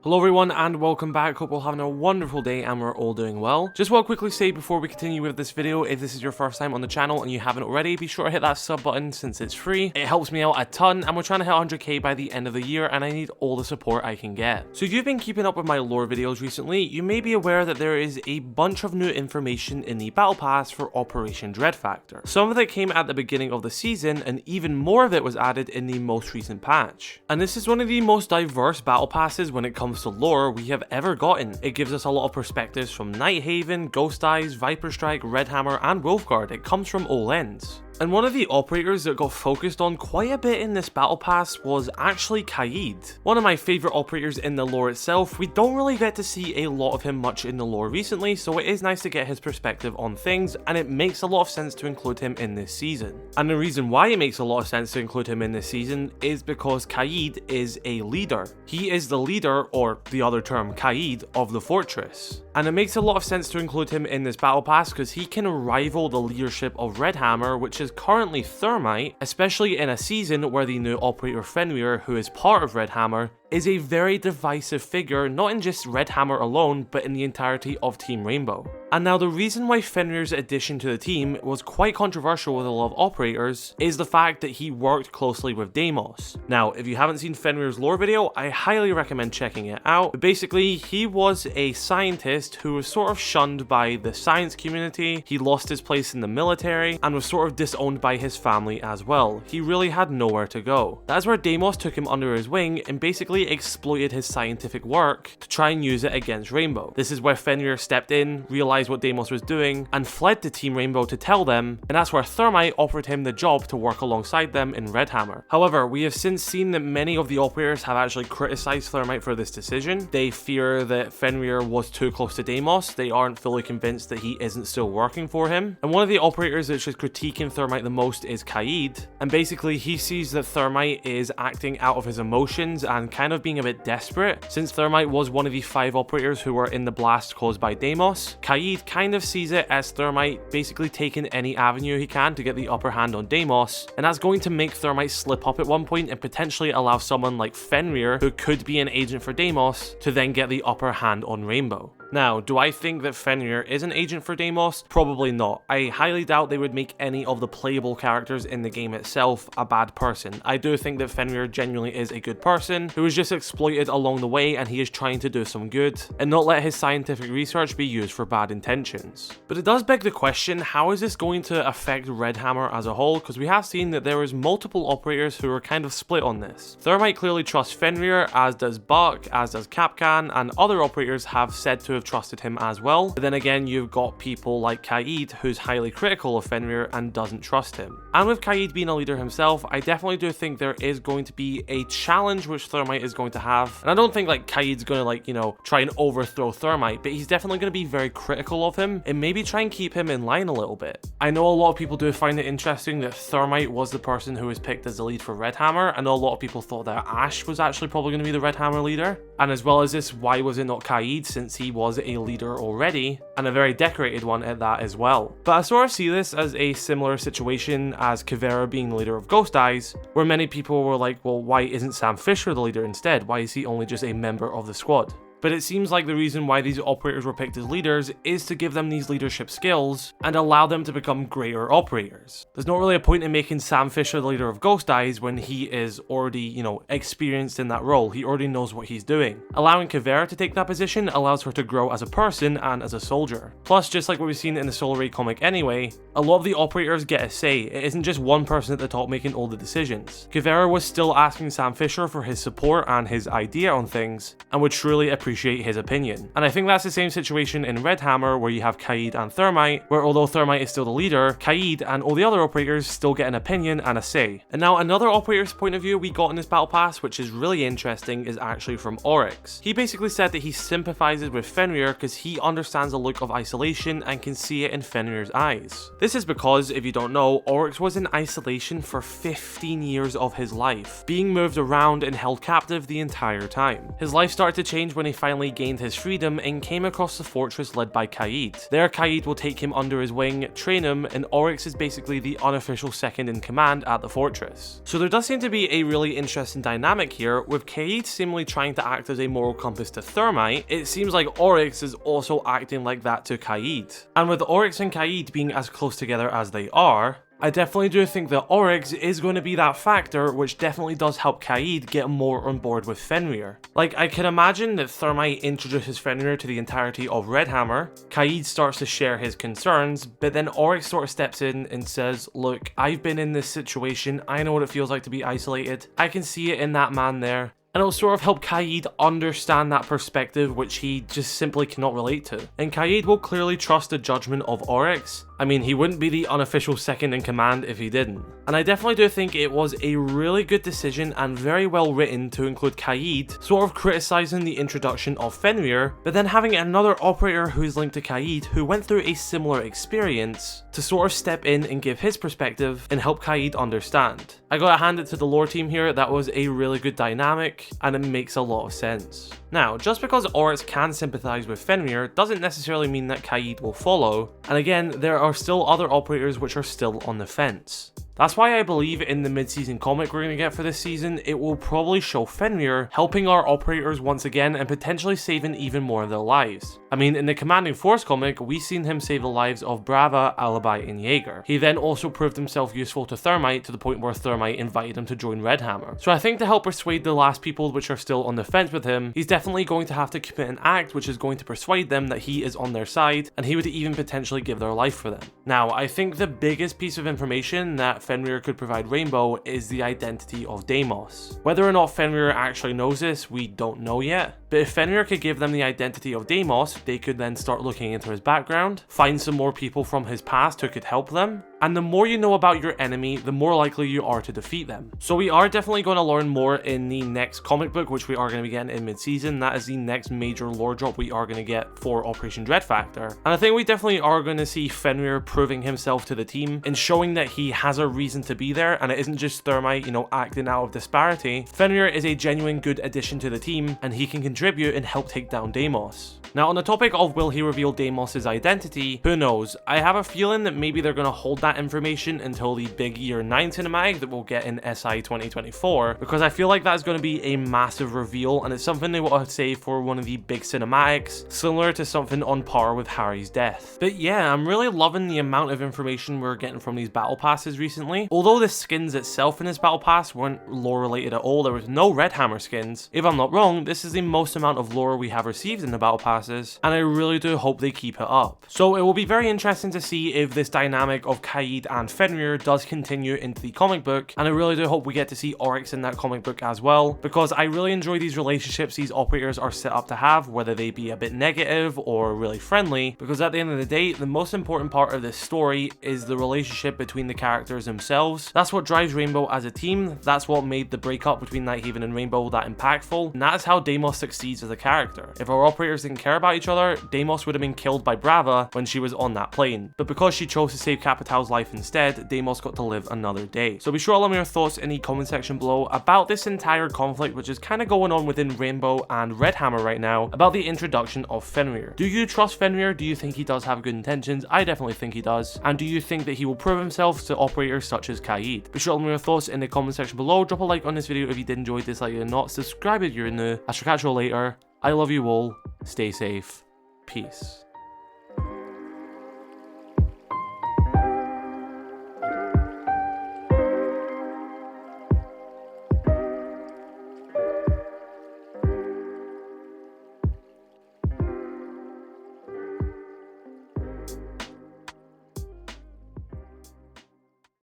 Hello everyone and welcome back. Hope we're all having a wonderful day and we're all doing well. Just want to quickly say before we continue with this video, if this is your first time on the channel and you haven't already, be sure to hit that sub button since it's free. It helps me out a ton and we're trying to hit 100k by the end of the year and I need all the support I can get. So if you've been keeping up with my lore videos recently, you may be aware that there is a bunch of new information in the battle pass for Operation Dread Factor. Some of it came at the beginning of the season and even more of it was added in the most recent patch. And this is one of the most diverse battle passes when it comes to lore we have ever gotten. It gives us a lot of perspectives from Nighthaven, Ghosteyes, Viperstrike, Redhammer and Wolfguard. It comes from all ends. And one of the operators that got focused on quite a bit in this battle pass was actually Kaze. One of my favourite operators in the lore itself. We don't really get to see a lot of him much in the lore recently, so it is nice to get his perspective on things, and it makes a lot of sense to include him in this season. And the reason why it makes a lot of sense to include him in this season is because Kaze is a leader. He is the leader, or the other term, Kaze, of the fortress. And it makes a lot of sense to include him in this battle pass because he can rival the leadership of Redhammer, which is currently Thermite, especially in a season where the new operator Fenrir, who is part of Redhammer, is a very divisive figure, not in just Redhammer alone, but in the entirety of Team Rainbow. And now the reason why Fenrir's addition to the team was quite controversial with a lot of operators is the fact that he worked closely with Deimos. Now, if you haven't seen Fenrir's lore video, I highly recommend checking it out. But basically, he was a scientist who was sort of shunned by the science community, he lost his place in the military, and was sort of disowned by his family as well. He really had nowhere to go. That's where Deimos took him under his wing and basically exploited his scientific work to try and use it against Rainbow. This is where Fenrir stepped in, realized what Deimos was doing, and fled to Team Rainbow to tell them, and that's where Thermite offered him the job to work alongside them in Redhammer. However, we have since seen that many of the operators have actually criticized Thermite for this decision. They fear that Fenrir was too close to Deimos, they aren't fully convinced that he isn't still working for him, and one of the operators that's just critiquing Thermite the most is Kaze, and basically he sees that Thermite is acting out of his emotions and kind of being a bit desperate. Since Thermite was one of the 5 operators who were in the blast caused by Deimos, Kaze kind of sees it as Thermite basically taking any avenue he can to get the upper hand on Deimos, and that's going to make Thermite slip up at one point and potentially allow someone like Fenrir, who could be an agent for Deimos, to then get the upper hand on Rainbow. Now, do I think that Fenrir is an agent for Deimos? Probably not. I highly doubt they would make any of the playable characters in the game itself a bad person. I do think that Fenrir genuinely is a good person who was just exploited along the way, and he is trying to do some good and not let his scientific research be used for bad intentions. But it does beg the question, how is this going to affect Redhammer as a whole? Because we have seen that there is multiple operators who are kind of split on this. Thermite clearly trusts Fenrir, as does Buck, as does Capcan, and other operators have said to have trusted him as well. But then again, you've got people like Kaze, who's highly critical of Fenrir and doesn't trust him. And with Kaze being a leader himself, I definitely do think there is going to be a challenge which Thermite is going to have. And I don't think like Kaze's going to try and overthrow Thermite, but he's definitely going to be very critical of him and maybe try and keep him in line a little bit. I know a lot of people do find it interesting that Thermite was the person who was picked as the lead for Redhammer. I know a lot of people thought that Ash was actually probably going to be the Redhammer leader. And as well as this, why was it not Kaze, since he was a leader already, and a very decorated one at that as well. But I sort of see this as a similar situation as Kaze being the leader of Ghosteyes, where many people were like, well, why isn't Sam Fisher the leader instead? Why is he only just a member of the squad? But it seems like the reason why these operators were picked as leaders is to give them these leadership skills and allow them to become greater operators. There's not really a point in making Sam Fisher the leader of Ghosteyes when he is already, experienced in that role. He already knows what he's doing. Allowing Kaze to take that position allows her to grow as a person and as a soldier. Plus, just like what we've seen in the Solar Ray comic anyway, a lot of the operators get a say. It isn't just one person at the top making all the decisions. Kaze was still asking Sam Fisher for his support and his idea on things, and would truly appreciate his opinion. And I think that's the same situation in Redhammer, where you have Kaze and Thermite, where although Thermite is still the leader, Kaze and all the other operators still get an opinion and a say. And now another operator's point of view we got in this battle pass, which is really interesting, is actually from Oryx. He basically said that he sympathizes with Fenrir because he understands the look of isolation and can see it in Fenrir's eyes. This is because, if you don't know, Oryx was in isolation for 15 years of his life, being moved around and held captive the entire time. His life started to change when he finally gained his freedom and came across the fortress led by Kaze. There, Kaze will take him under his wing, train him, and Oryx is basically the unofficial second in command at the fortress. So there does seem to be a really interesting dynamic here, with Kaze seemingly trying to act as a moral compass to Thermite. It seems like Oryx is also acting like that to Kaze. And with Oryx and Kaze being as close together as they are, I definitely do think that Oryx is going to be that factor which definitely does help Kaze get more on board with Fenrir. Like, I can imagine that Thermite introduces Fenrir to the entirety of Redhammer, Kaze starts to share his concerns, but then Oryx sort of steps in and says, look, I've been in this situation, I know what it feels like to be isolated, I can see it in that man there. And it'll sort of help Kaze understand that perspective which he just simply cannot relate to. And Kaze will clearly trust the judgment of Oryx. I mean, he wouldn't be the unofficial second in command if he didn't. And I definitely do think it was a really good decision and very well written to include Kaze sort of criticizing the introduction of Fenrir, but then having another operator who's linked to Kaze who went through a similar experience to sort of step in and give his perspective and help Kaze understand. I gotta hand it to the lore team here, that was a really good dynamic and it makes a lot of sense. Now, just because Oryx can sympathize with Fenrir doesn't necessarily mean that Kaze will follow, and again, there are still other operators which are still on the fence. That's why I believe in the mid-season comic we're going to get for this season, it will probably show Fenrir helping our operators once again and potentially saving even more of their lives. I mean, in the Commanding Force comic, we've seen him save the lives of Brava, Alibi, and Jaeger. He then also proved himself useful to Thermite to the point where Thermite invited him to join Redhammer. So I think to help persuade the last people which are still on the fence with him, he's definitely going to have to commit an act which is going to persuade them that he is on their side, and he would even potentially give their life for them. Now, I think the biggest piece of information that Fenrir could provide Rainbow is the identity of Deimos. Whether or not Fenrir actually knows this, we don't know yet. But if Fenrir could give them the identity of Deimos, they could then start looking into his background, find some more people from his past who could help them, and the more you know about your enemy, the more likely you are to defeat them. So we are definitely going to learn more in the next comic book, which we are going to be getting in mid-season. That is the next major lore drop we are going to get for Operation Dread Factor. And I think we definitely are going to see Fenrir proving himself to the team and showing that he has a reason to be there, and it isn't just Thermite, you know, acting out of disparity. Fenrir is a genuine good addition to the team, and he can contribute and help take down Deimos. Now, on the topic of will he reveal Deimos' identity, who knows? I have a feeling that maybe they're going to hold that information until the big Year 9 cinematic that we'll get in SI 2024, because I feel like that's going to be a massive reveal, and it's something they want to save for one of the big cinematics, similar to something on par with Harry's death. But yeah, I'm really loving the amount of information we're getting from these battle passes recently. Although the skins itself in this battle pass weren't lore related at all, there was no Redhammer skins. If I'm not wrong, this is the most amount of lore we have received in the battle pass, and I really do hope they keep it up. So it will be very interesting to see if this dynamic of Kaze and Fenrir does continue into the comic book, and I really do hope we get to see Oryx in that comic book as well, because I really enjoy these relationships these operators are set up to have, whether they be a bit negative or really friendly, because at the end of the day, the most important part of this story is the relationship between the characters themselves. That's what drives Rainbow as a team, that's what made the breakup between Nighthaven and Rainbow that impactful, and that's how Deimos succeeds as a character. If our operators didn't care about each other, Deimos would have been killed by Brava when she was on that plane. But because she chose to save Capital's life instead, Deimos got to live another day. So be sure to let me know your thoughts in the comment section below about this entire conflict which is kind of going on within Rainbow and Redhammer right now, about the introduction of Fenrir. Do you trust Fenrir? Do you think he does have good intentions? I definitely think he does. And do you think that he will prove himself to operators such as Kaze? Be sure to let me know your thoughts in the comment section below. Drop a like on this video if you did enjoy, dislike it or not. Subscribe if you're new. I shall catch you all later. I love you all. Stay safe. Peace.